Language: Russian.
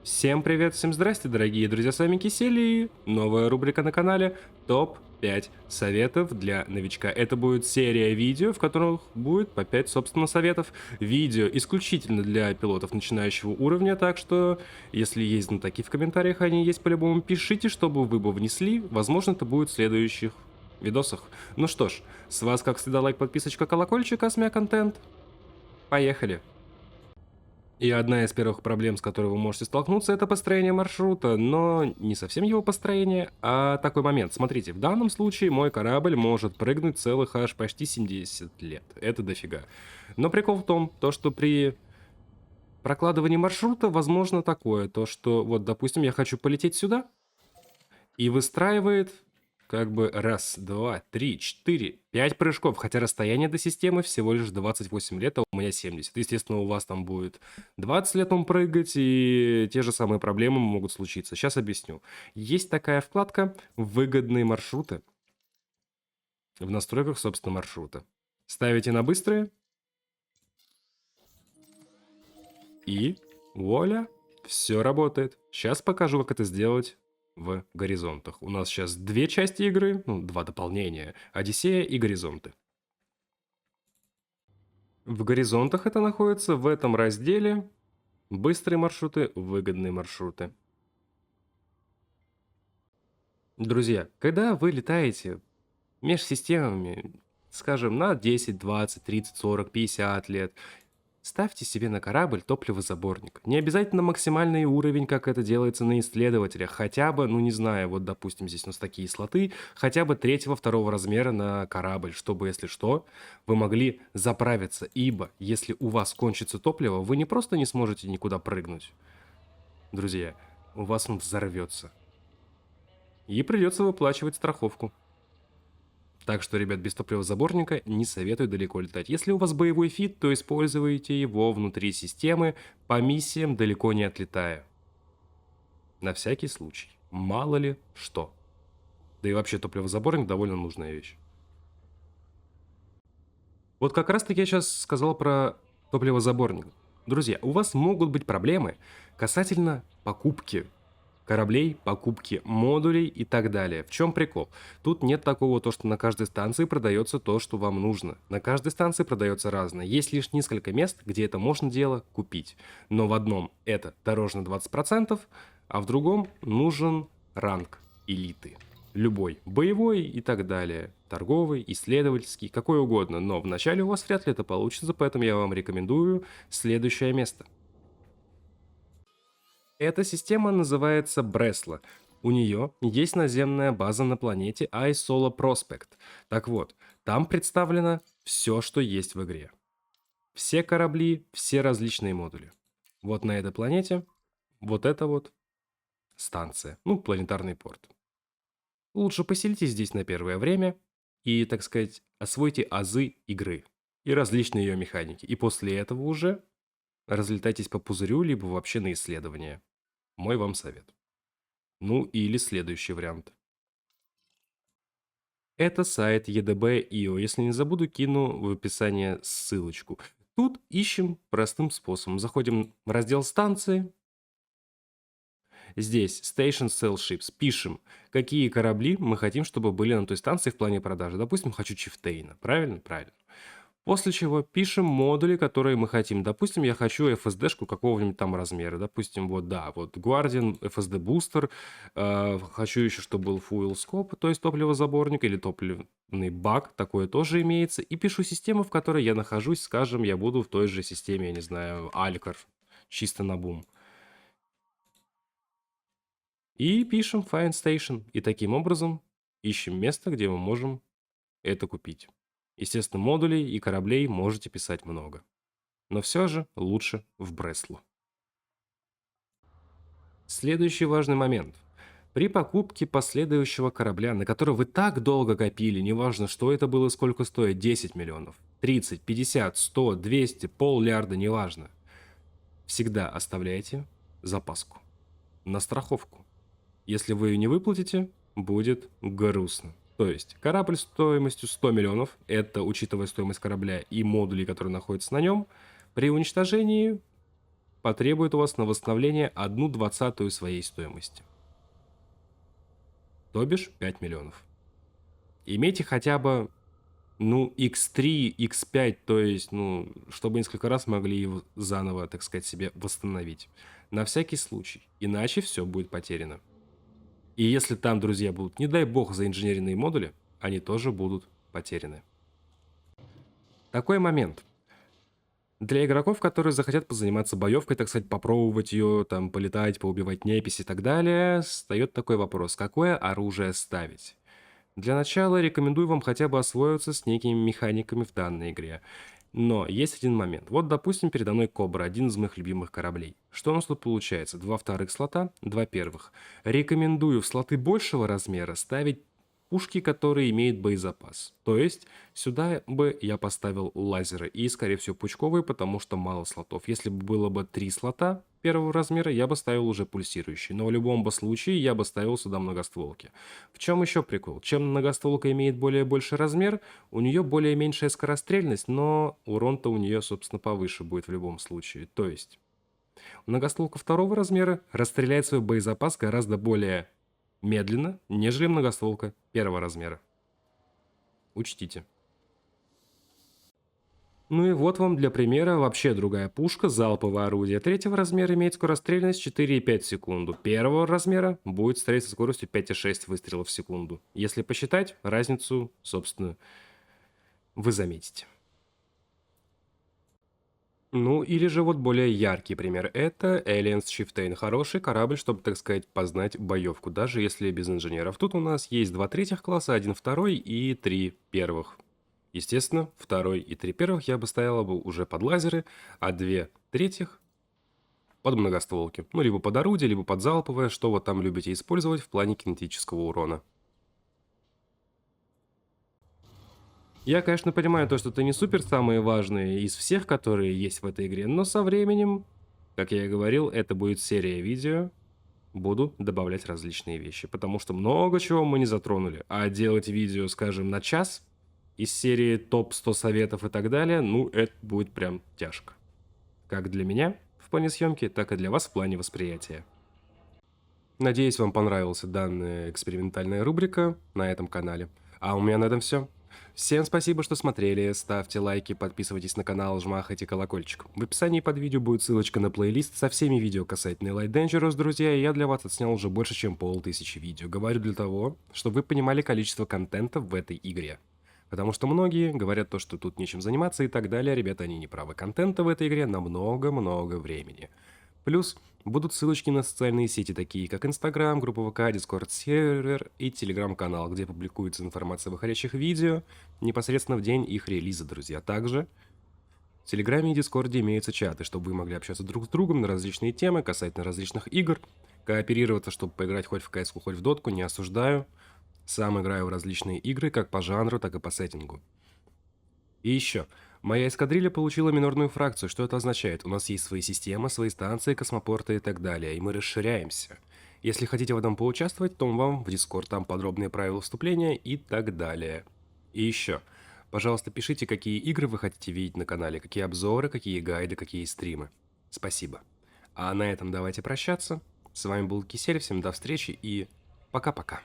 Всем привет, всем здрасте, дорогие друзья, с вами Кисель и новая рубрика на канале ТОП-5 советов для новичка. Это будет серия видео, в которых будет по 5, собственно, советов. Видео исключительно для пилотов начинающего уровня, так что, если есть знатоки в комментариях, они есть по-любому, пишите, чтобы вы бы внесли. Возможно, это будет в следующих видосах. Ну что ж, с вас, как всегда, лайк, подписочка, колокольчик, а с меня контент. Поехали! И одна из первых проблем, с которой вы можете столкнуться, это построение маршрута, но не совсем его построение, а такой момент. Смотрите, в данном случае мой корабль может прыгнуть целых аж почти 70 лет. Это дофига. Но прикол в том, что при прокладывании маршрута возможно такое, то что вот, допустим, я хочу полететь сюда, и выстраивает как бы раз, два, три, четыре, пять прыжков, хотя расстояние до системы всего лишь 28 лет, а у меня 70. Естественно, у вас там будет 20 лет он прыгать, и те же самые проблемы могут случиться. Сейчас объясню. Есть такая вкладка «Выгодные маршруты» в настройках, собственно, маршрута. Ставите на быстрые, и вуаля, все работает. Сейчас покажу, как это сделать в горизонтах. У нас сейчас две части игры, ну, два дополнения. Одиссея и горизонты. В горизонтах это находится в этом разделе «Быстрые маршруты, выгодные маршруты». Друзья, когда вы летаете между системами, скажем, на 10, 20, 30, 40, 50 лет, ставьте себе на корабль топливозаборник. Не обязательно максимальный уровень, как это делается на исследователях. Хотя бы, ну не знаю, вот допустим здесь у нас такие слоты, хотя бы третьего-второго размера на корабль, чтобы, если что, вы могли заправиться. Ибо, если у вас кончится топливо, вы не просто не сможете никуда прыгнуть, друзья, у вас он взорвется. И придется выплачивать страховку. Так что, ребят, без топливозаборника не советую далеко летать. Если у вас боевой фит, то используйте его внутри системы, по миссиям далеко не отлетая. На всякий случай. Мало ли что. Да и вообще топливозаборник довольно нужная вещь. Вот как раз таки я сейчас сказал про топливозаборник. Друзья, у вас могут быть проблемы касательно покупки кораблей, покупки модулей и так далее. В чем прикол? Тут нет такого, что на каждой станции продается то, что вам нужно. На каждой станции продается разное. Есть лишь несколько мест, где это можно дело купить. Но в одном это дороже на 20%, а в другом нужен ранг элиты. Любой. Боевой и так далее. Торговый, исследовательский, какой угодно. Но вначале у вас вряд ли это получится, поэтому я вам рекомендую следующее место. Эта система называется Бресло. У нее есть наземная база на планете iSolo Prospect. Так вот, там представлено все, что есть в игре. Все корабли, все различные модули. Вот на этой планете, вот это вот станция, ну, планетарный порт. Лучше поселитесь здесь на первое время и, так сказать, освойте азы игры и различные ее механики. И после этого уже разлетайтесь по пузырю, либо вообще на исследование. Мой вам совет. Ну или следующий вариант. Это сайт EDB.io. Если не забуду, кину в описании ссылочку. Тут ищем простым способом. Заходим в раздел станции. Здесь Station Sell Ships. Пишем, какие корабли мы хотим, чтобы были на той станции в плане продажи. Допустим, хочу Чифтейна. Правильно? Правильно. После чего пишем модули, которые мы хотим. Допустим, я хочу FSD-шку какого-нибудь там размера. Допустим, вот да, вот Guardian, FSD Booster. Хочу еще, чтобы был Fuel Scope, то есть топливозаборник или топливный бак. Такое тоже имеется. И пишу систему, в которой я нахожусь. Скажем, я буду в той же системе, я не знаю, Alcor. Чисто на бум. И пишем Find Station. И таким образом ищем место, где мы можем это купить. Естественно, модулей и кораблей можете писать много. Но все же лучше в Бресло. Следующий важный момент. При покупке последующего корабля, на который вы так долго копили, неважно, что это было, сколько стоит, 10 миллионов, 30, 50, 100, 200, пол-лярда, неважно, всегда оставляйте запаску на страховку. Если вы ее не выплатите, будет грустно. То есть корабль стоимостью 100 миллионов, это учитывая стоимость корабля и модулей, которые находятся на нем, при уничтожении потребует у вас на восстановление 1/20 своей стоимости. То бишь 5 миллионов. Имейте хотя бы, ну, x3, x5, то есть, ну, чтобы несколько раз могли его заново, так сказать, себе восстановить. На всякий случай. Иначе все будет потеряно. И если там, друзья, будут, не дай бог, заинженеренные модули, они тоже будут потеряны. Такой момент. Для игроков, которые захотят позаниматься боевкой, так сказать, попробовать ее, там, полетать, поубивать непись и так далее, встает такой вопрос, какое оружие ставить? Для начала рекомендую вам хотя бы освоиться с некими механиками в данной игре. Но есть один момент. Вот, допустим, передо мной Кобра, один из моих любимых кораблей. Что у нас тут получается? 2 вторых слота, 2 первых. Рекомендую в слоты большего размера ставить пушки, которые имеют боезапас. То есть сюда бы я поставил лазеры и, скорее всего, пучковые, потому что мало слотов. Если бы было бы 3 слота первого размера, я бы ставил уже пульсирующий. Но в любом бы случае я бы ставил сюда многостволки. В чем еще прикол? Чем многостволка имеет более больший размер, у нее более меньшая скорострельность, но урон-то у нее, собственно, повыше будет в любом случае. То есть многостволка второго размера расстреляет свой боезапас гораздо более медленно, нежели многостволка первого размера. Учтите. Ну и вот вам для примера вообще другая пушка, залповое орудие третьего размера имеет скорострельность 4,5 в секунду. Первого размера будет стрелять со скоростью 5,6 выстрелов в секунду. Если посчитать, разницу, собственно, вы заметите. Ну, или же вот более яркий пример. Это Aliens Chieftain. Хороший корабль, чтобы, так сказать, познать боевку, даже если без инженеров. Тут у нас есть 2 третьих класса, 1 второй и 3 первых. Естественно, второй и 3 первых я бы ставила бы уже под лазеры, а 2 третьих под многостволки. Ну, либо под орудие, либо под залповое, что вы там любите использовать в плане кинетического урона. Я, конечно, понимаю то, что это не супер самые важные из всех, которые есть в этой игре, но со временем, как я и говорил, это будет серия видео, буду добавлять различные вещи, потому что много чего мы не затронули, а делать видео, скажем, на час из серии топ-100 советов и так далее, ну, это будет прям тяжко. Как для меня в плане съемки, так и для вас в плане восприятия. Надеюсь, вам понравилась данная экспериментальная рубрика на этом канале. А у меня на этом все. Всем спасибо, что смотрели, ставьте лайки, подписывайтесь на канал, жмахайте колокольчик. В описании под видео будет ссылочка на плейлист со всеми видео касательно Elite Dangerous, друзья, и я для вас отснял уже больше, чем 500 видео. Говорю для того, чтобы вы понимали количество контента в этой игре. Потому что многие говорят то, что тут нечем заниматься и так далее. Ребята, они не правы. Контента в этой игре на много-много времени. Плюс будут ссылочки на социальные сети, такие как Инстаграм, группа ВК, Дискорд сервер и Телеграм-канал, где публикуется информация о выходящих видео непосредственно в день их релиза, друзья. Также в Телеграме и Дискорде имеются чаты, чтобы вы могли общаться друг с другом на различные темы касательно различных игр, кооперироваться, чтобы поиграть хоть в КС, хоть в дотку, не осуждаю. Сам играю в различные игры, как по жанру, так и по сеттингу. И еще. Моя эскадрилья получила минорную фракцию. Что это означает? У нас есть свои системы, свои станции, космопорты и так далее. И мы расширяемся. Если хотите в этом поучаствовать, то вам в Discord, там подробные правила вступления и так далее. И еще. Пожалуйста, пишите, какие игры вы хотите видеть на канале, какие обзоры, какие гайды, какие стримы. Спасибо. А на этом давайте прощаться. С вами был Кисель, всем до встречи и пока-пока.